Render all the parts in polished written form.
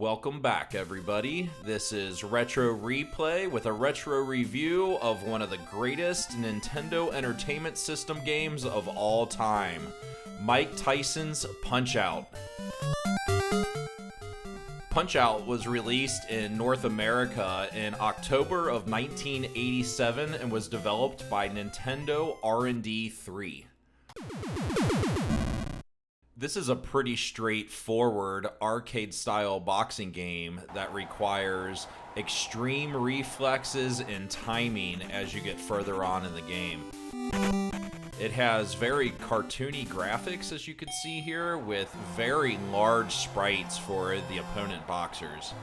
Welcome back, everybody. This is Retro Replay with a retro review of one of the greatest Nintendo Entertainment System games of all time, Mike Tyson's Punch-Out! Punch-Out! Was released in North America in October of 1987 and was developed by Nintendo R&D 3. This is a pretty straightforward arcade-style boxing game that requires extreme reflexes and timing as you get further on in the game. It has very cartoony graphics, as you can see here, with very large sprites for the opponent boxers.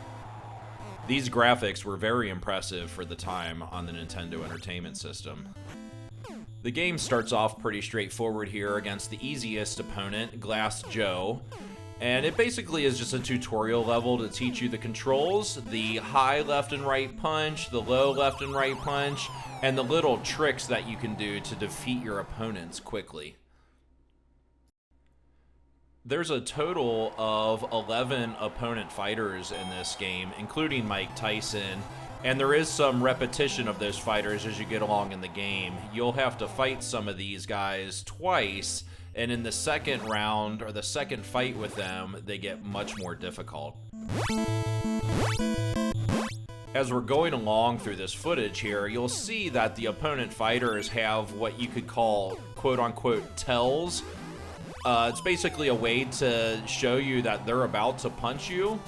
These graphics were very impressive for the time on the Nintendo Entertainment System. The game starts off pretty straightforward here against the easiest opponent, Glass Joe, and it basically is just a tutorial level to teach you the controls, the high left and right punch, the low left and right punch, and the little tricks that you can do to defeat your opponents quickly. There's a total of 11 opponent fighters in this game, including Mike Tyson, and there is some repetition of those fighters as you get along in the game. You'll have to fight some of these guys twice, and in the second round, or the second fight with them, they get much more difficult. As we're going along through this footage here, you'll see that the opponent fighters have what you could call quote-unquote tells. It's basically a way to show you that they're about to punch you.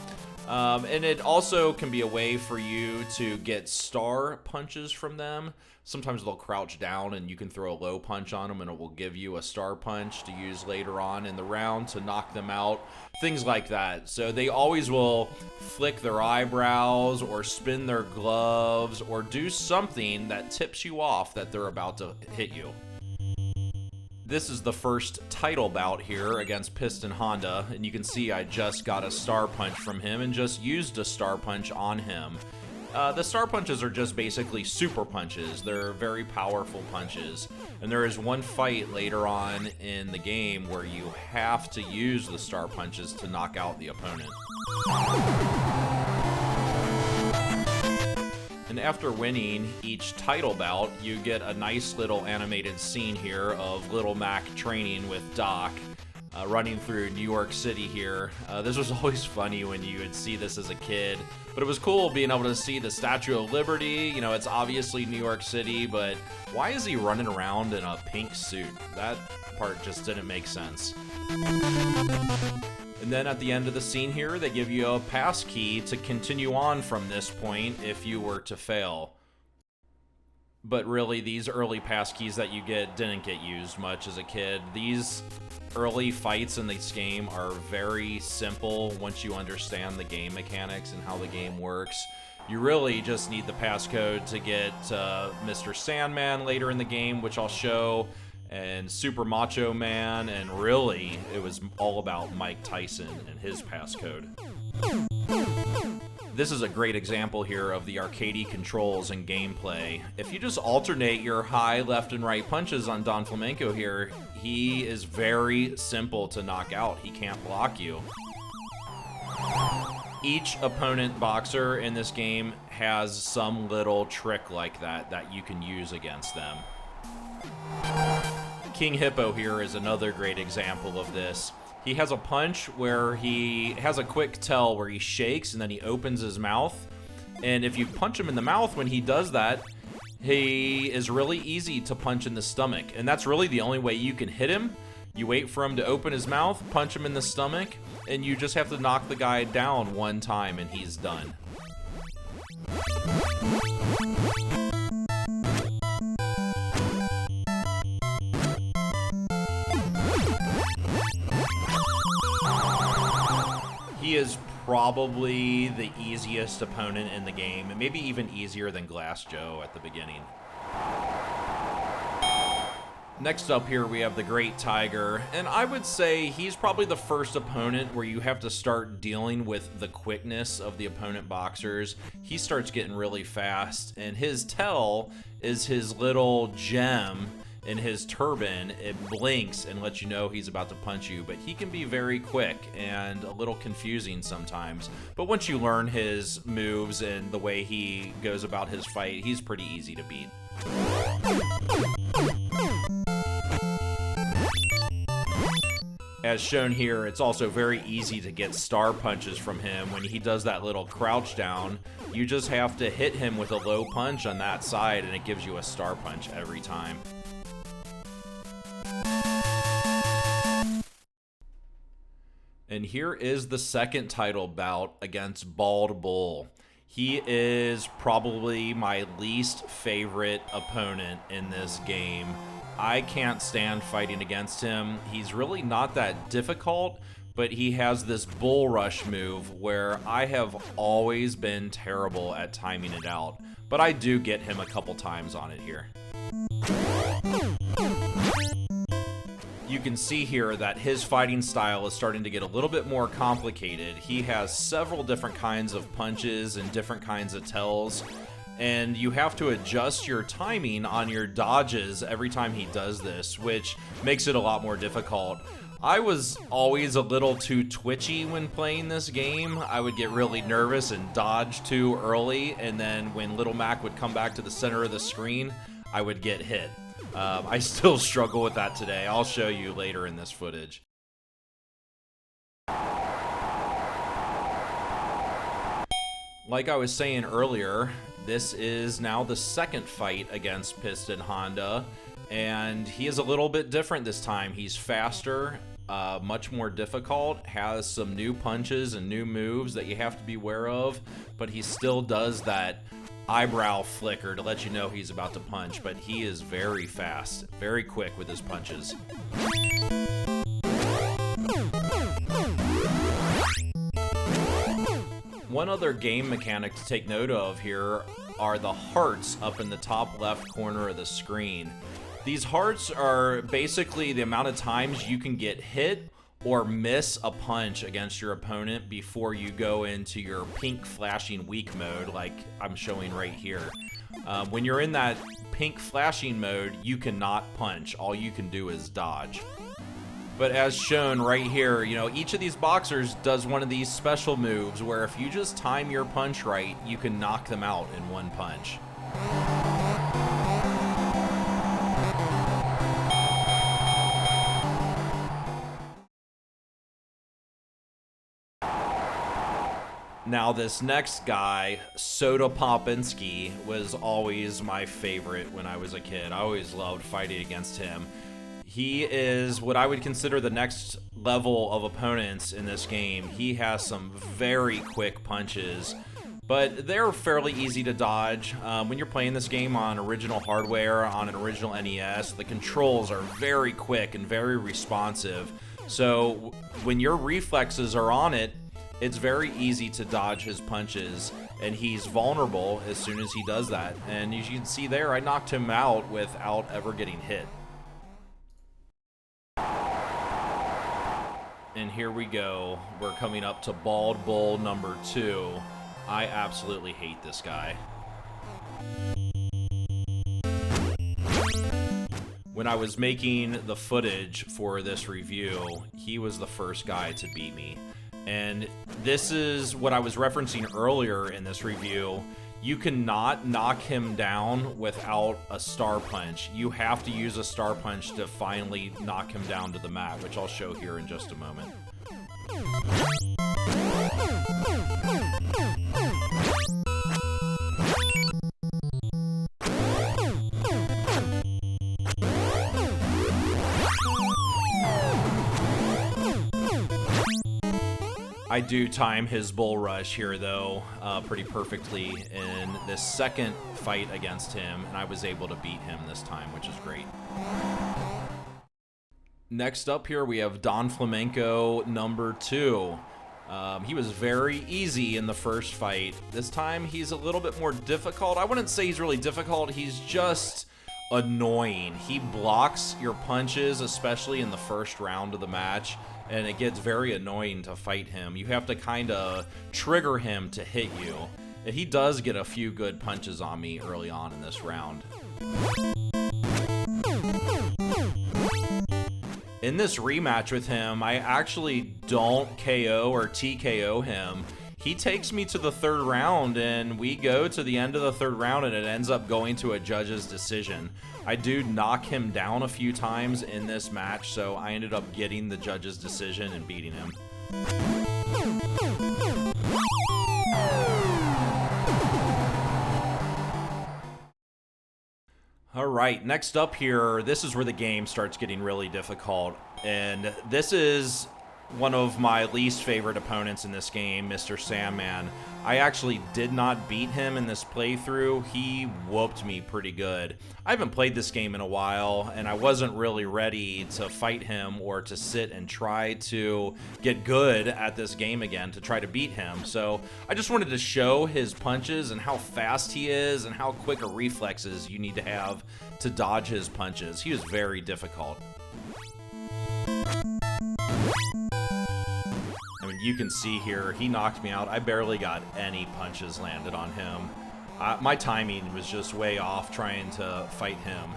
And it also can be a way for you to get star punches from them. Sometimes they'll crouch down and you can throw a low punch on them and it will give you a star punch to use later on in the round to knock them out. Things like that. So they always will flick their eyebrows or spin their gloves or do something that tips you off that they're about to hit you. This is the first title bout here against Piston Honda, and you can see I just got a star punch from him and just used a star punch on him. The star punches are just basically super punches. They're very powerful punches, and there is one fight later on in the game where you have to use the star punches to knock out the opponent. And after winning each title bout, you get a nice little animated scene here of Little Mac training with Doc, running through New York City here. This was always funny when you would see this as a kid, but it was cool being able to see the Statue of Liberty. You know, it's obviously New York City, but why is he running around in a pink suit? That part just didn't make sense. And then at the end of the scene here, they give you a pass key to continue on from this point if you were to fail. But really, these early pass keys that you get didn't get used much as a kid. These early fights in this game are very simple once you understand the game mechanics and how the game works. You really just need the passcode to get Mr. Sandman later in the game, which I'll show, and Super Macho Man, and really, it was all about Mike Tyson and his passcode. This is a great example here of the Arcadey controls and gameplay. If you just alternate your high left and right punches on Don Flamenco here, he is very simple to knock out. He can't block you. Each opponent boxer in this game has some little trick like that you can use against them. King Hippo here is another great example of this. He has a punch where he has a quick tell where he shakes and then he opens his mouth. And if you punch him in the mouth when he does that, he is really easy to punch in the stomach. And that's really the only way you can hit him. You wait for him to open his mouth, punch him in the stomach, and you just have to knock the guy down one time and he's done. He is probably the easiest opponent in the game, and maybe even easier than Glass Joe at the beginning. Next up here we have the Great Tiger, and I would say he's probably the first opponent where you have to start dealing with the quickness of the opponent boxers. He starts getting really fast, and his tell is his little gem in his turban, it blinks and lets you know he's about to punch you, but he can be very quick and a little confusing sometimes. But once you learn his moves and the way he goes about his fight, he's pretty easy to beat. As shown here, it's also very easy to get star punches from him. When he does that little crouch down, you just have to hit him with a low punch on that side and it gives you a star punch every time. And here is the second title bout against Bald Bull. He is probably my least favorite opponent in this game. I can't stand fighting against him. He's really not that difficult, but he has this bull rush move where I have always been terrible at timing it out. But I do get him a couple times on it here. You can see here that his fighting style is starting to get a little bit more complicated. He has several different kinds of punches and different kinds of tells, and you have to adjust your timing on your dodges every time he does this, which makes it a lot more difficult. I was always a little too twitchy when playing this game. I would get really nervous and dodge too early, and then when Little Mac would come back to the center of the screen, I would get hit. I still struggle with that today. I'll show you later in this footage. Like I was saying earlier, this is now the second fight against Piston Honda, and he is a little bit different this time. He's faster, much more difficult, has some new punches and new moves that you have to be aware of, but he still does that eyebrow flicker to let you know he's about to punch, but he is very fast, very quick with his punches. One other game mechanic to take note of here are the hearts up in the top left corner of the screen. These hearts are basically the amount of times you can get hit or miss a punch against your opponent before you go into your pink flashing weak mode like I'm showing right here. When you're in that pink flashing mode, you cannot punch. All you can do is dodge. But as shown right here, you know, each of these boxers does one of these special moves where if you just time your punch right, you can knock them out in one punch. Now this next guy, Soda Popinski, was always my favorite when I was a kid. I always loved fighting against him. He is what I would consider the next level of opponents in this game. He has some very quick punches, but they're fairly easy to dodge. When you're playing this game on original hardware, on an original NES, the controls are very quick and very responsive. So when your reflexes are on it, it's very easy to dodge his punches, and he's vulnerable as soon as he does that. And as you can see there, I knocked him out without ever getting hit. And here we go. We're coming up to Bald Bull number 2. I absolutely hate this guy. When I was making the footage for this review, he was the first guy to beat me. And this is what I was referencing earlier in this review. You cannot knock him down without a star punch. You have to use a star punch to finally knock him down to the mat, which I'll show here in just a moment. I do time his bull rush here, though, pretty perfectly in this second fight against him, and I was able to beat him this time, which is great. Next up here, we have Don Flamenco number 2. He was very easy in the first fight. This time, he's a little bit more difficult. I wouldn't say he's really difficult. He's just annoying. He blocks your punches, especially in the first round of the match, and it gets very annoying to fight him. You have to kind of trigger him to hit you. And he does get a few good punches on me early on in this round. In this rematch with him, I actually don't KO or TKO him. He takes me to the third round, and we go to the end of the third round, and it ends up going to a judge's decision. I do knock him down a few times in this match, so I ended up getting the judge's decision and beating him. All right, next up here, this is where the game starts getting really difficult, and this is one of my least favorite opponents in this game, Mr. Sandman. I actually did not beat him in this playthrough. He whooped me pretty good. I haven't played this game in a while, and I wasn't really ready to fight him or to sit and try to get good at this game again to try to beat him. So I just wanted to show his punches and how fast he is and how quick a reflexes you need to have to dodge his punches. He was very difficult. You can see here, he knocked me out. I barely got any punches landed on him. My timing was just way off trying to fight him.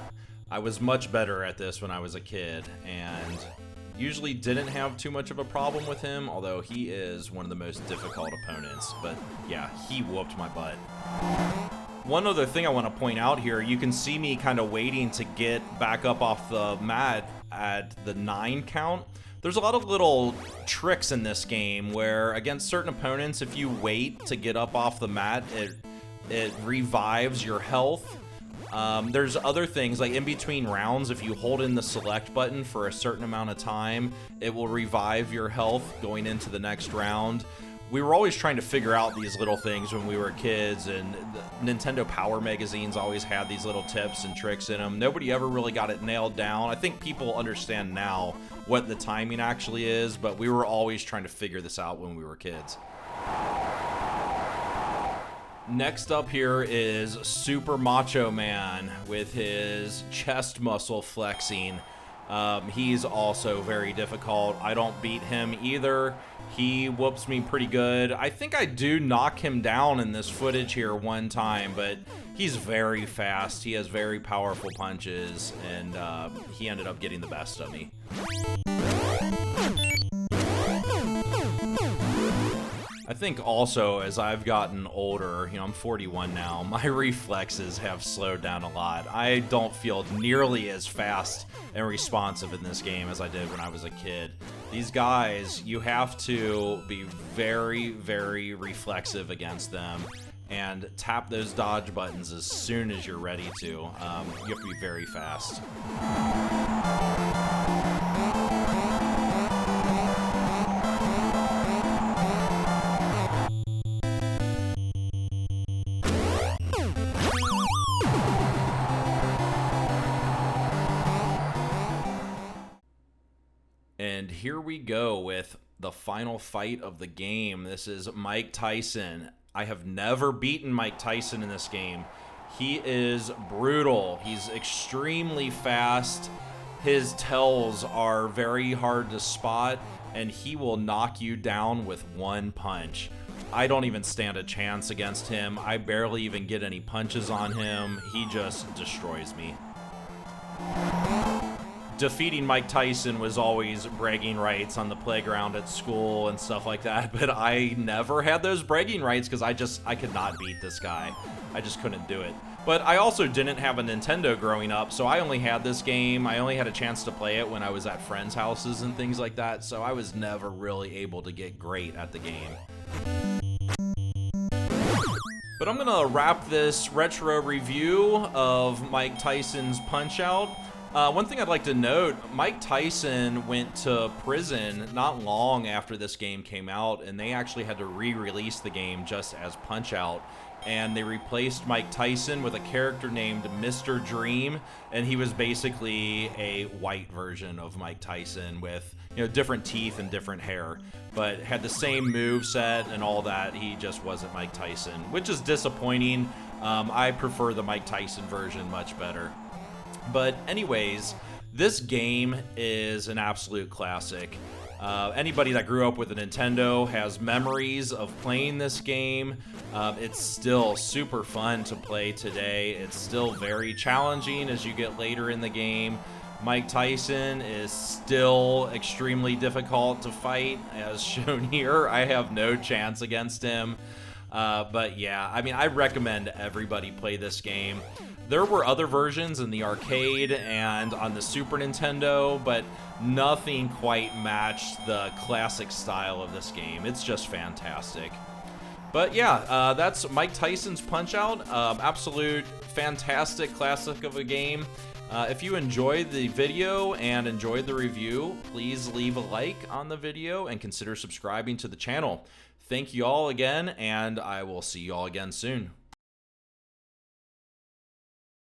I was much better at this when I was a kid, and usually didn't have too much of a problem with him, although he is one of the most difficult opponents. But yeah, he whooped my butt. One other thing I want to point out here, you can see me kind of waiting to get back up off the mat at the 9 count. There's a lot of little tricks in this game where against certain opponents, if you wait to get up off the mat, it revives your health. There's other things like in between rounds, if you hold in the select button for a certain amount of time, it will revive your health going into the next round. We were always trying to figure out these little things when we were kids, and the Nintendo Power magazines always had these little tips and tricks in them. Nobody ever really got it nailed down. I think people understand now what the timing actually is, but we were always trying to figure this out when we were kids. Next up here is Super Macho Man with his chest muscle flexing. He's also very difficult. I don't beat him either. He whoops me pretty good. I think I do knock him down in this footage here one time, but he's very fast. He has very powerful punches, and he ended up getting the best of me. I think also as I've gotten older, you know, I'm 41 now, my reflexes have slowed down a lot. I don't feel nearly as fast and responsive in this game as I did when I was a kid. These guys, you have to be very, very reflexive against them and tap those dodge buttons as soon as you're ready to. You have to be very fast. And here we go with the final fight of the game. This is Mike Tyson. I have never beaten Mike Tyson in this game. He is brutal. He's extremely fast. His tells are very hard to spot, and he will knock you down with one punch. I don't even stand a chance against him. I barely even get any punches on him. He just destroys me. Defeating Mike Tyson was always bragging rights on the playground at school and stuff like that, but I never had those bragging rights because I could not beat this guy. I just couldn't do it. But I also didn't have a Nintendo growing up, so I only had this game. I only had a chance to play it when I was at friends' houses and things like that, so I was never really able to get great at the game. But I'm gonna wrap this retro review of Mike Tyson's Punch-Out! One thing I'd like to note, Mike Tyson went to prison not long after this game came out, and they actually had to re-release the game just as Punch-Out! And they replaced Mike Tyson with a character named Mr. Dream, and he was basically a white version of Mike Tyson with, you know, different teeth and different hair, but had the same move set and all that. He just wasn't Mike Tyson, which is disappointing. I prefer the Mike Tyson version much better. But anyways, this game is an absolute classic. Anybody that grew up with a Nintendo has memories of playing this game. It's still super fun to play today. It's still very challenging as you get later in the game. Mike Tyson is still extremely difficult to fight, as shown here. I have no chance against him. But yeah, I mean, I recommend everybody play this game. There were other versions in the arcade and on the Super Nintendo, but nothing quite matched the classic style of this game. It's just fantastic. But yeah, that's Mike Tyson's Punch-Out! Absolute fantastic classic of a game. If you enjoyed the video and enjoyed the review, please leave a like on the video and consider subscribing to the channel. Thank you all again, and I will see you all again soon.